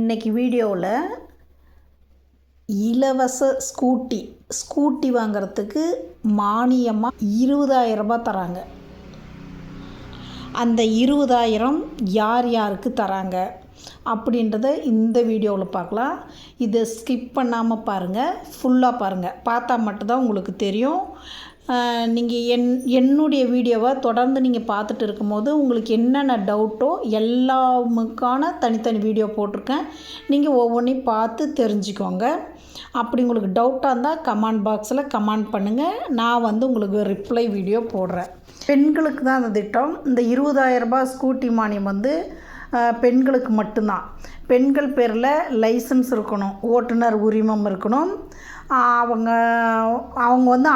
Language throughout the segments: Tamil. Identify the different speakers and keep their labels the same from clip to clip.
Speaker 1: இன்றைக்கி வீடியோவில் இலவச ஸ்கூட்டி வாங்கிறதுக்கு மானியமாக 20,000 ரூபாய் தராங்க. அந்த 20,000 யார் யாருக்கு தராங்க அப்படின்றத இந்த வீடியோவில் பார்க்கலாம். இதை ஸ்கிப் பண்ணாமல் பாருங்கள், ஃபுல்லாக பாருங்கள். பார்த்தா மட்டும்தான் உங்களுக்கு தெரியும். நீங்கள் என்னுடைய வீடியோவை தொடர்ந்து நீங்கள் பார்த்துட்டு இருக்கும்போது உங்களுக்கு என்னென்ன டவுட்டோ எல்லாமுக்கான தனித்தனி வீடியோ போட்டிருக்கேன். நீங்கள் ஒவ்வொன்றையும் பார்த்து தெரிஞ்சுக்கோங்க. அப்படி உங்களுக்கு டவுட்டாக இருந்தால் கமெண்ட் பாக்ஸில் கமெண்ட் பண்ணுங்கள். நான் உங்களுக்கு ரிப்ளை வீடியோ போடுறேன். பெண்களுக்கு தான் அந்த திட்டம். இந்த 20,000 ரூபாய் ஸ்கூட்டி மானியம் பெண்களுக்கு மட்டும்தான். பெண்கள் பேரில் லைசன்ஸ் இருக்கணும், ஓட்டுநர் உரிமம் இருக்கணும், அவங்க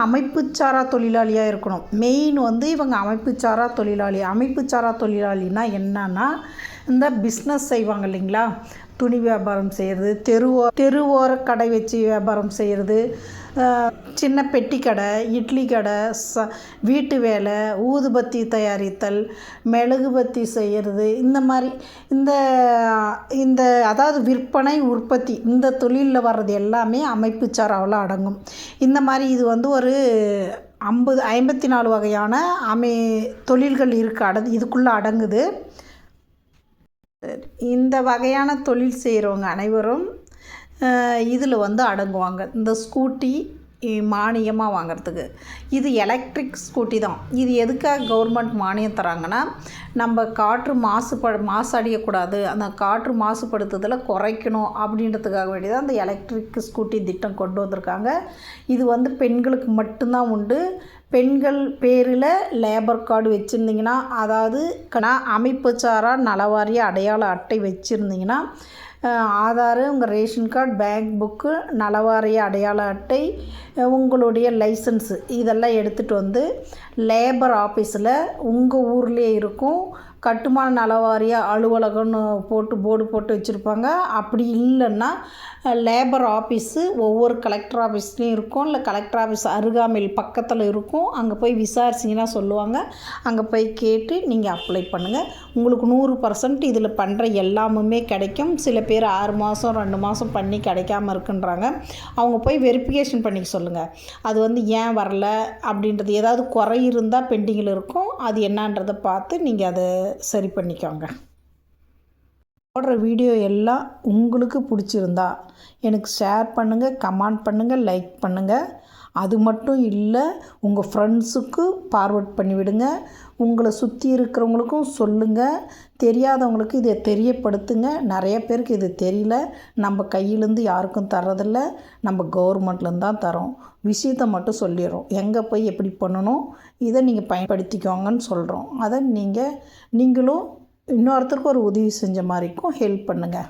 Speaker 1: அமைப்புச்சாரா தொழிலாளியாக இருக்கணும். மெயின் இவங்க அமைப்புச்சாரா தொழிலாளி. அமைப்புச்சாரா தொழிலாளினா என்னன்னா, இந்த பிஸ்னஸ் செய்வாங்க இல்லைங்களா, துணி வியாபாரம் செய்கிறது, தெருவோர கடை வச்சு வியாபாரம் செய்கிறது, சின்ன பெட்டி கடை, இட்லி கடை, வீட்டு வேலை, ஊதுபத்தி தயாரித்தல், மெழுகுபத்தி செய்கிறது, இந்த மாதிரி இந்த அதாவது விற்பனை உற்பத்தி இந்த தொழிலில் வர்றது எல்லாமே அமைப்புச்சாராவில் அடங்கும். இந்த மாதிரி இது ஒரு 54 வகையான தொழில்கள் இருக்குது, இதுக்குள்ளே அடங்குது. இந்த வகையான தொழில் செய்கிறவங்க அனைவரும் இதில் அடங்குவாங்க. இந்த ஸ்கூட்டி மானியமாக வாங்கிறதுக்கு. இது எலக்ட்ரிக் ஸ்கூட்டி தான். இது எதுக்காக கவர்மெண்ட் மானியம் தராங்கன்னா, நம்ம காற்று மாசடையக்கூடாது, அந்த காற்று மாசுபடுத்துதலை குறைக்கணும் அப்படின்றதுக்காக வேண்டியதான் அந்த எலக்ட்ரிக் ஸ்கூட்டி திட்டம் கொண்டு வந்திருக்காங்க. இது பெண்களுக்கு மட்டும்தான் உண்டு. பெண்கள் பேரில் லேபர் கார்டு வச்சுருந்திங்கன்னா, அதாவது அமைப்புச்சாரா நலவாரிய அடையாள அட்டை வச்சுருந்திங்கன்னா, ஆதார், உங்கள் ரேஷன் கார்டு, பேங்க் புக்கு, நலவாரிய அடையாள அட்டை, உங்களுடைய லைசன்ஸு இதெல்லாம் எடுத்துகிட்டு லேபர் ஆஃபீஸில் உங்கள் ஊர்லேயே இருக்கும் கட்டுமான நலவாரிய அலுவலகம்னு போர்டு போட்டு வச்சுருப்பாங்க. அப்படி இல்லைன்னா லேபர் ஆஃபீஸு ஒவ்வொரு கலெக்டர் ஆஃபீஸ்லேயும் இருக்கும், இல்லை கலெக்டர் ஆஃபீஸ் அருகாமையில் பக்கத்தில் இருக்கும். அங்கே போய் விசாரிச்சிங்கன்னா சொல்லுவாங்க. அங்கே போய் கேட்டு நீங்கள் அப்ளை பண்ணுங்கள். உங்களுக்கு 100% இதில் பண்ணுற எல்லாமுமே கிடைக்கும். சில பேர் 6 மாதம் 2 மாதம் பண்ணி கிடைக்காம இருக்குன்றாங்க. அவங்க போய் வெரிஃபிகேஷன் பண்ணிக்க சொல்லுங்கள். அது ஏன் வரல அப்படின்றது, ஏதாவது குறை இருந்தால் பெண்டிங்கில் இருக்கும். அது என்னன்றதை பார்த்து நீங்கள் அதை சரி பண்ணிக்கோங்க. போடுற வீடியோ எல்லாம் உங்களுக்கு பிடிச்சிருந்தா எனக்கு ஷேர் பண்ணுங்கள், கமெண்ட் பண்ணுங்கள், லைக் பண்ணுங்கள். அது மட்டும் இல்லை, உங்கள் ஃப்ரெண்ட்ஸுக்கு ஃபார்வர்ட் பண்ணிவிடுங்க. உங்களை சுற்றி இருக்கிறவங்களுக்கும் சொல்லுங்கள். தெரியாதவங்களுக்கு இதை தெரியப்படுத்துங்க. நிறைய பேருக்கு இது தெரியல. நம்ம கையிலேருந்து யாருக்கும் தர்றதில்ல, நம்ம கவர்மெண்ட்லேருந்து தான் தரோம். விஷயத்தை மட்டும் சொல்லிடுறோம், எங்கே போய் எப்படி பண்ணணும், இதை நீங்கள் பயன்படுத்திக்கோங்கன்னு சொல்கிறோம். அதை நீங்களும் இன்னொருத்தருக்கு ஒரு உதவி செஞ்ச மாதிரிக்கும் ஹெல்ப் பண்ணுங்கள்.